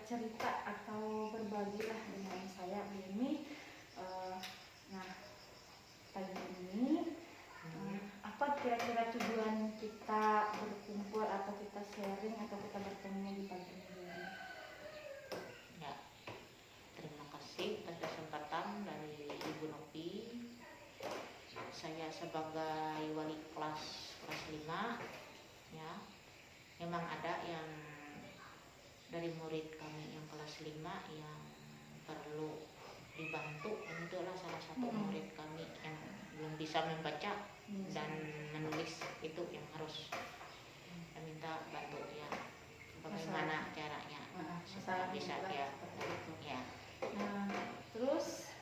bercerita atau berbagilah dengan saya ini. Nah, pagi ini apa kira-kira tujuan kita berkumpul atau kita sharing atau kita bertemu di pagi ini? Ya, terima kasih atas kesempatan dari Ibu Novi. Saya sebagai wali kelas 5, ya, memang ada yang dari murid kami yang kelas 5 yang perlu dibantu. Itulah salah satu murid kami yang belum bisa membaca dan menulis, itu yang harus saya minta bantu ya. Bagaimana caranya supaya bisa ya. Nah, terus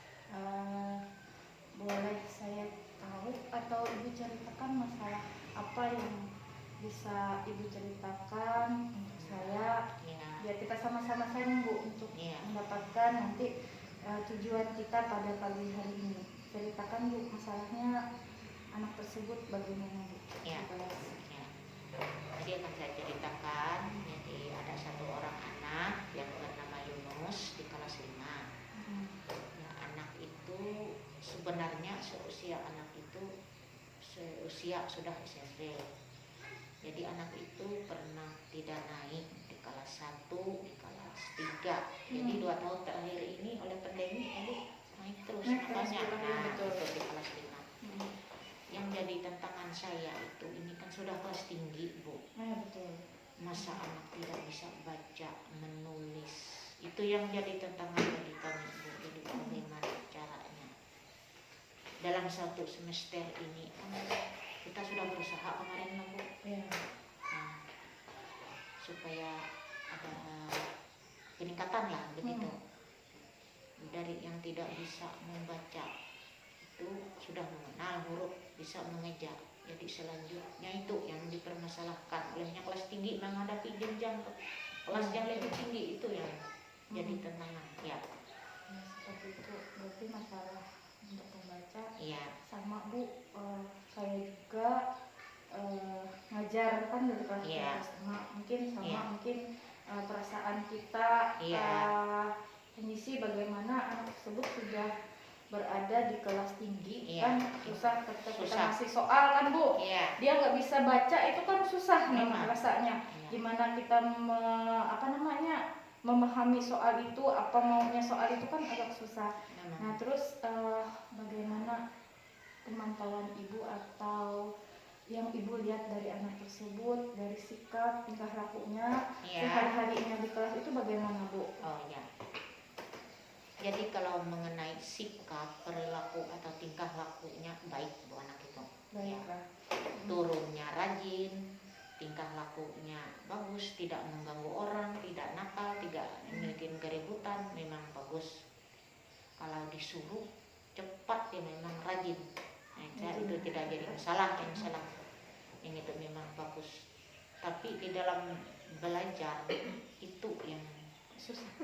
boleh saya tahu atau Ibu ceritakan masalah apa yang bisa Ibu ceritakan untuk saya, biar kita sama-sama sharing Bu untuk mendapatkan nanti tujuan kita pada pagi hari ini. Ceritakan Bu masalahnya anak tersebut bagaimana Bu? Jadi akan saya ceritakan. Jadi ada satu orang anak yang bernama Yunus di kelas 5. Ya, anak itu sebenarnya seusia anak itu sudah SMP. Jadi anak itu pernah tidak naik di kelas 1, di kelas 3. Jadi 2 tahun terakhir ini oleh pandemi naik terus makanya itu di kelas 5. Yang jadi tantangan saya itu, ini kan sudah kelas tinggi Bu. Masa anak tidak bisa baca, menulis, itu yang jadi tantangan bagi kami Bu. Jadi bagaimana caranya dalam 1 semester ini kan kita sudah berusaha kemarin Bu, nah, supaya ada peningkatan lah begitu. Dari yang tidak bisa membaca itu sudah mengenal huruf, bisa mengeja. Jadi selanjutnya itu yang dipermasalahkan olehnya kelas tinggi menghadapi jenjang kelas yang lebih tinggi, itu yang jadi tantangan ya. Seperti itu berarti masalah untuk membaca. Sama Bu, saya juga ngajar kan dari kelas mungkin sama mungkin perasaan kita mengisi bagaimana anak tersebut sudah berada di kelas tinggi kan susah ketika kita ngasih soal kan Bu, dia nggak bisa baca, itu kan susah memang rasanya. Gimana kita memahami soal itu, apa maunya soal itu kan agak susah. Nah terus bagaimana pemantauan Ibu atau yang Ibu lihat dari anak tersebut, dari sikap, tingkah lakunya, sehari-harinya di kelas itu bagaimana Bu? Jadi kalau mengenai sikap, perilaku atau tingkah lakunya baik Bu anak itu. Turunnya rajin, tingkah lakunya bagus, tidak mengganggu orang, tidak nakal, tidak bikin keributan, memang bagus. Kalau disuruh cepat dia memang rajin. Itu tidak jadi masalah, ini tuh memang bagus. Tapi di dalam belajar itu yang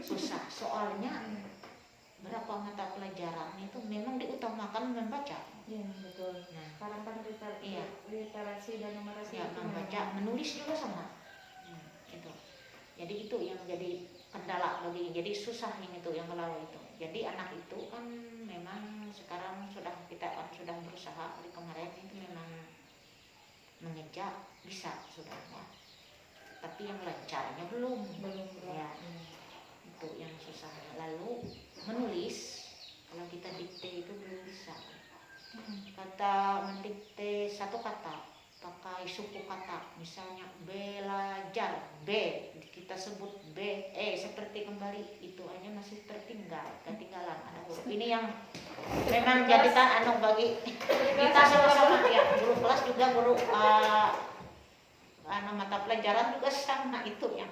susah. Soalnya berapa mata pelajaran itu memang diutamakan membaca. Betul. Nah, sekarang kan literasi dan numerasi membaca, menulis juga sama. Itu. Jadi itu yang jadi kendala bagi, jadi susah yang itu yang kalau itu. Jadi anak itu kan memang sekarang kita sudah berusaha dari kemarin itu memang mengeja bisa sudah ya. Tapi yang lancarnya belum. Ya. Itu yang susah. Lalu menulis, kalau kita dikte itu belum bisa. Kata mendikte satu kata pakai suku kata, misalnya belajar, B kita sebut B, seperti kembali, itu aja masih ketinggalan ada huruf. Ini yang memang jadikan bagi kita sama-sama ya, guru kelas juga guru mata pelajaran juga sama, itu yang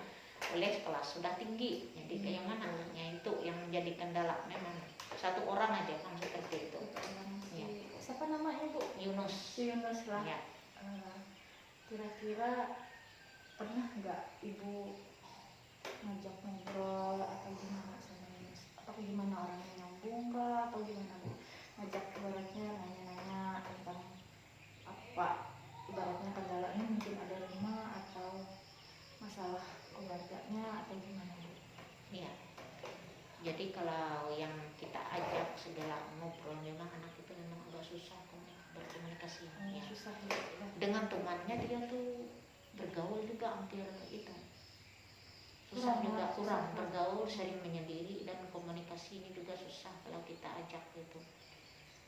oleh kelas sudah tinggi. Jadi kayak mana itu yang menjadi kendala, memang satu orang aja kan seperti itu. Siapa namanya Bu? Yunus lah. Ya. Kira-kira pernah nggak Ibu ngajak ngobrol atau gimana sama Yunus? Atau gimana, orangnya nyambung kah atau gimana Bu? Ngajak ibaratnya nanya-nanya tentang apa, ibaratnya kendalanya mungkin ada rumah atau masalah keluarganya atau gimana Bu? Iya. Jadi kalau yang kita ajak segala ngobrol, memang anak itu memang agak susah berkomunikasi. Ya. Susah. Dengan temannya dia tuh bergaul juga hampir itu. Susah juga, kurang bergaul, sering menyendiri, dan komunikasi ini juga susah kalau kita ajak gitu.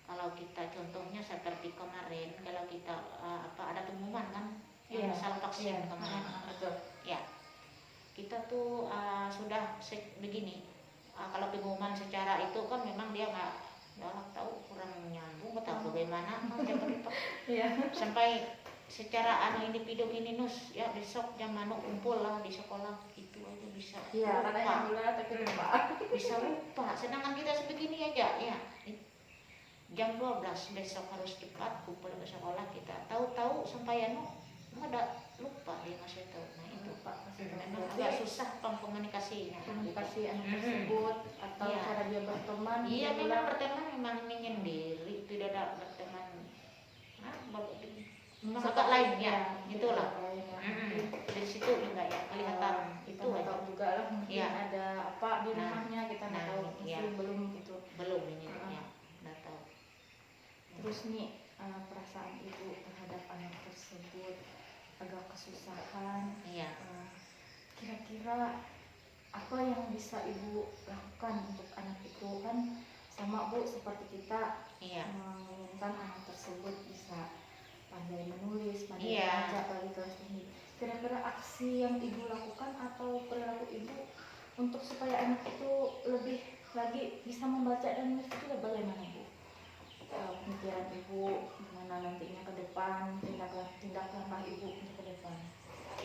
Kalau kita contohnya seperti kemarin, kalau kita ada pengumuman kan, yang masalah vaksin kemarin, ya kita tuh sudah begini. Kalau pengumuman secara itu kan memang dia nggak tahu, kurang nyambung atau bagaimana sampai secara individu ini nus ya besok jam mana kumpul lah di sekolah itu aja bisa lupa. Bisa lupa, sedangkan kita sebegini aja ya jam 12 besok harus cepat kumpul ke sekolah, kita tahu sampai ada lupa dia masih tahu. Nah itu memang agak susah komunikasinya, komunikasi anak tersebut atau cara dia berteman. Iya, memang berteman memang menyendiri, tidak ada berteman agak lain ya, itulah. Dari situ juga ya kelihatan itu tahu juga lah mungkin ada apa di rumahnya, kita nggak tahu, masih belum gitu, belum ini ya nggak tahu. Terus nih perasaan ibu terhadap anak tersebut agak kesusahan. Kira-kira apa yang bisa ibu lakukan untuk anak itu? Kan sama Bu seperti kita menginginkan anak tersebut bisa pandai menulis, pandai baca bagi kelas tinggi. Kira-kira aksi yang ibu lakukan atau perilaku ibu untuk supaya anak itu lebih lagi bisa membaca dan menulis itu bagaimana Bu? Pemikiran ibu gimana nantinya ke depan, tindak langkah ibu untuk ke depan?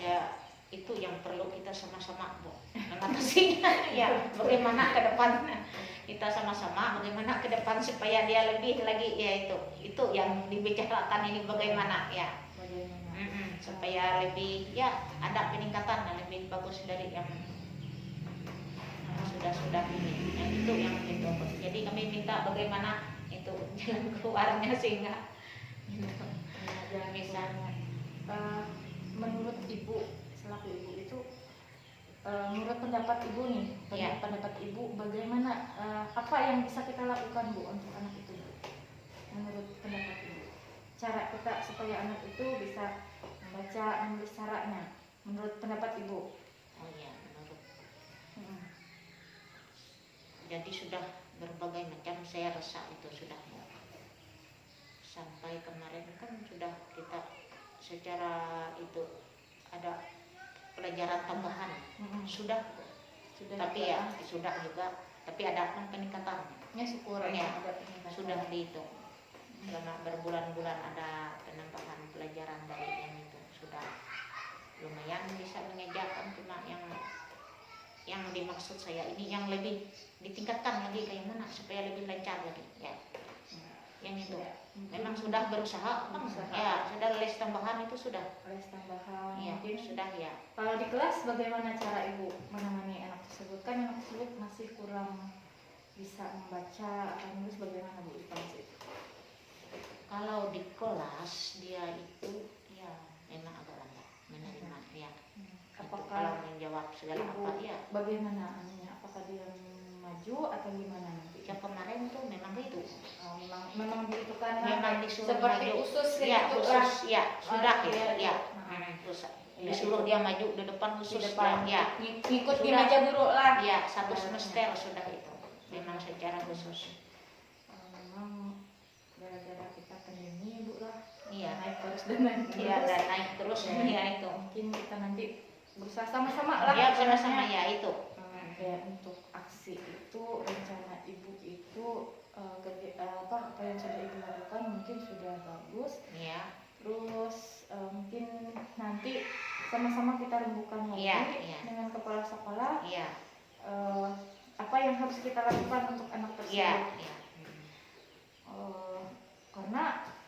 Ya itu yang perlu kita sama-sama Bu mengatasinya. Ya bagaimana ke depan kita sama-sama, bagaimana ke depan supaya dia lebih lagi ya itu yang dibicarakan ini bagaimana ya supaya lebih ya ada peningkatan dan lebih bagus dari yang sudah ini. Yang itu yang itu. Jadi kami minta bagaimana itu jalan keluarnya sehingga bisa. Menurut ibu selaku ibu itu, menurut pendapat ibu nih, pendapat ibu bagaimana, apa yang bisa kita lakukan Bu untuk anak itu Bu? Menurut pendapat ibu, cara kita supaya anak itu bisa membaca, menulis caranya, menurut pendapat ibu? Oh iya, menurut. Jadi sudah berbagai macam, saya rasa itu sudah sampai kemarin kan sudah kita secara itu ada pelajaran tambahan sudah tapi ya sudah juga, tapi ada peningkatan ya, syukur ya, ada peningkatan. Sudah dihitung selama berbulan-bulan ada penambahan pelajaran dari yang itu, sudah lumayan bisa mengejarkan. Cuma yang dimaksud saya ini yang lebih ditingkatkan lagi kayak mana supaya lebih lancar lagi ya, yang itu memang sudah berusaha ya, sudah les tambahan itu sudah les tambahan ya, mungkin sudah ya. Kalau di kelas bagaimana cara ibu menangani anak tersebut? Kan anak tersebut masih kurang bisa membaca atau menulis, bagaimana Bu di kelas itu? Kalau di kelas dia itu ya memang agak lambat menerima ya. Apakah kalau menjawab segala ibu apa ya bagaimana anunya, apakah dia maju atau gimana nanti? Yang kemarin tuh memang begitu. Memang begitu kan? Memang disuruh seperti maju. usus Ya, gitu khusus ya, sudah ya. Terus disuruh dia maju di depan khusus di depan, ya. Ngikut di meja guru lah. Ya, satu semester sudah itu. Memang secara khusus. Memang gara-gara kita pandemi Bu lah. Iya. Naik terus dan naik terus. Iya, dan naik terus ya itu. Mungkin kita nanti berusaha sama-sama lah. Ya, sama-sama ya itu. Ya, untuk aksi itu, rencana ibu itu apa yang sudah ibu lakukan mungkin sudah bagus. Iya. Terus mungkin nanti sama-sama kita rembukan lagi dengan kepala sekolah. Iya. Apa yang harus kita lakukan untuk anak tersebut? Iya. Karena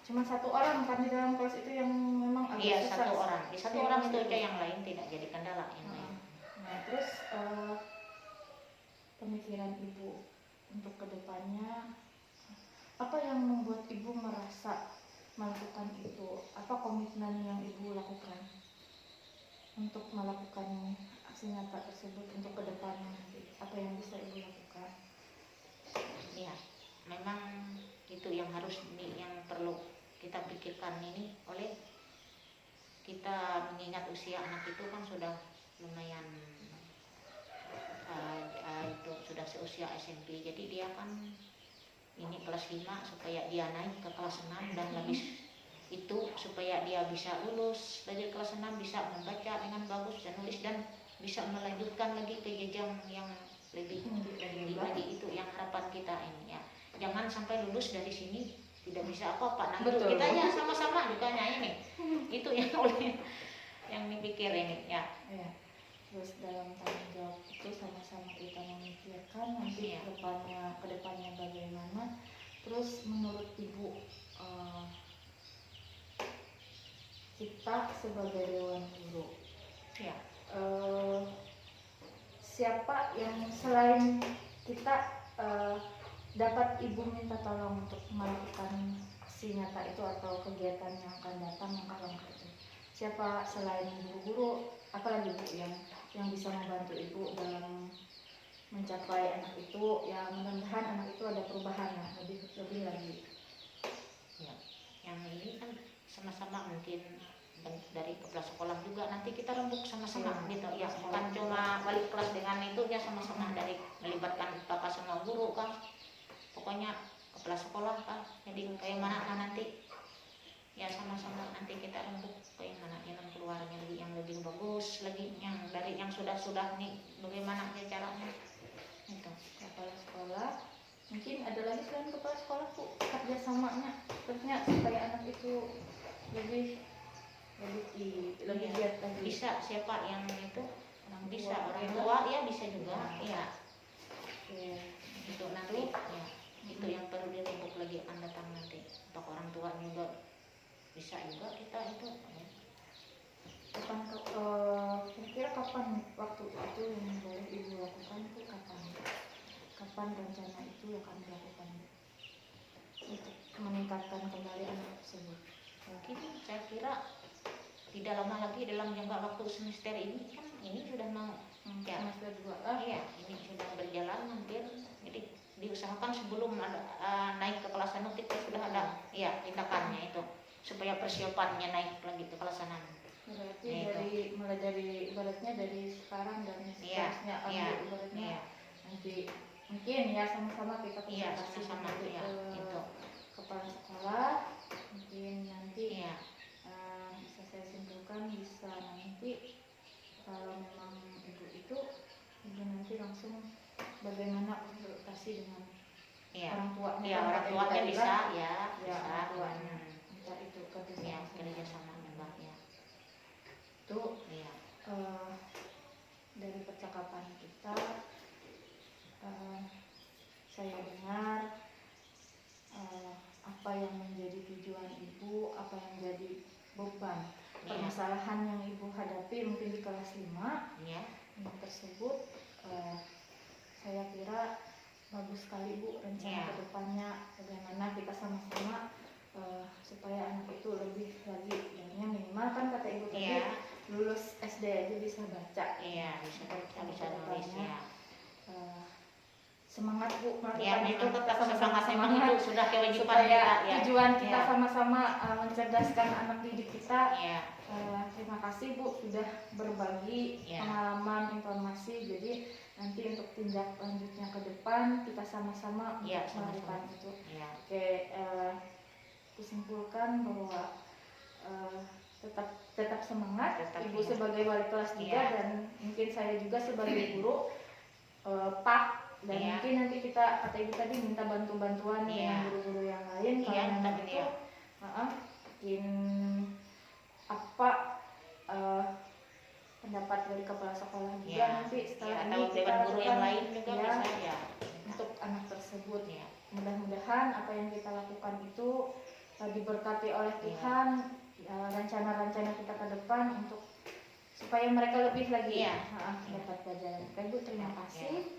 cuma satu orang kan di dalam kelas itu yang memang agak susah. Satu orang itu aja, yang lain tidak jadi kendala yang lain. Nah, terus pemikiran ibu untuk kedepannya, apa yang membuat ibu merasa melakukan itu? Apa komitmen yang ibu lakukan untuk melakukan aksi nyata tersebut untuk kedepannya nanti? Apa yang bisa ibu lakukan? Ya, memang itu yang harus yang perlu kita pikirkan ini oleh kita mengingat usia anak itu kan sudah lumayan itu sudah seusia SMP, jadi dia kan ini kelas 5 supaya dia naik ke kelas 6 dan lebih itu supaya dia bisa lulus dari kelas 6 bisa membaca dengan bagus dan nulis dan bisa melanjutkan lagi ke jenjang yang lebih tinggi lagi. Itu yang harapan kita ini ya, jangan sampai lulus dari sini tidak bisa apa-apa. Nah itu kita ya sama-sama juga ini itu yang oleh yang dipikir ini ya. Terus dalam tanggung jawab itu sama-sama kita memikirkan nanti kedepannya bagaimana. Terus menurut Ibu, kita sebagai Dewan Guru Ya. Siapa yang selain kita dapat Ibu minta tolong untuk melakukan aksi nyata itu atau kegiatan yang akan datang langkah-langkah itu? Siapa selain guru-guru, apalagi Bu yang bisa membantu Ibu dalam mencapai anak itu? Ya mudah-mudahan anak itu ada perubahan ya, lebih lagi. Ya, yang ini kan sama-sama mungkin dari kepala sekolah juga nanti kita rembuk sama-sama gitu ya, bukan cuma balik kelas dengan itu ya, sama-sama dari melibatkan bapak sama guru kan, pokoknya kepala sekolah kan, jadi kayak mana kan nanti ya sama-sama nanti kita rembuk kayak mana jalan keluarnya yang lebih bagus lagi, yang dari yang sudah nih bagaimana ya caranya itu. Kepala sekolah mungkin ada lagi selain kepala sekolah Bu, kerjasamanya tentunya supaya anak itu lebih giat lagi. Bisa siapa yang itu bisa orang tua ya bisa juga ya. Itu nanti ya itu yang perlu dirembuk lagi akan datang nanti untuk orang tua juga bisa juga kita itu ya. Kira-kira kapan waktu itu yang boleh Ibu lakukan itu kapan rencana itu akan dilakukan untuk meningkatkan kembali anak tersebut? Mungkin saya kira tidak lama lagi dalam jangka waktu semester ini kan ini sudah mau semester 2 iya ini sudah berjalan hampir, jadi diusahakan sebelum ada naik ke kelas 6 kita sudah ada ya tindakannya itu supaya persiapannya naik lagi ke kelas 6. Berarti mulai dari ibaratnya dari sekarang dan seterusnya ibaratnya nanti mungkin ya sama-sama kita konsultasi sama ke itu kepala sekolah mungkin nanti bisa saya simpulkan bisa nanti kalau memang ibu nanti langsung bagaimana konsultasi dengan orang tuanya. Orang tuanya bisa bisa orang tuanya minta itu kerja sama juga ya. Itu dari percakapan kita saya dengar apa yang menjadi tujuan Ibu, apa yang menjadi beban permasalahan yang Ibu hadapi mungkin di kelas 5 ini tersebut. Saya kira bagus sekali Bu rencana kedepannya bagaimana kita sama-sama supaya anak itu lebih lagi minimal kan kata Ibu tadi lulus SD aja bisa baca bisa nulis semangat Bu melakukan itu tetap semangat itu sudah kewajiban supaya kita tujuan kita sama-sama mencerdaskan anak didik kita. Terima kasih Bu sudah berbagi pengalaman informasi, jadi nanti untuk tindak lanjutnya ke depan kita sama-sama melakukan itu. Oke, kusimpulkan bahwa tetap semangat Ibu sebagai wali kelas juga dan mungkin saya juga sebagai guru Pak. Dan mungkin nanti kita kata Ibu tadi minta bantuan dengan guru-guru yang lain kalau memang itu mungkin apa pendapat dari kepala sekolah juga nanti setelah ini kita guru yang lain juga bisa untuk anak tersebut. Mudah-mudahan apa yang kita lakukan itu diberkati oleh Tuhan, rencana-rencana kita ke depan untuk supaya mereka lebih lagi dapat pelajaran. Ibu terima kasih.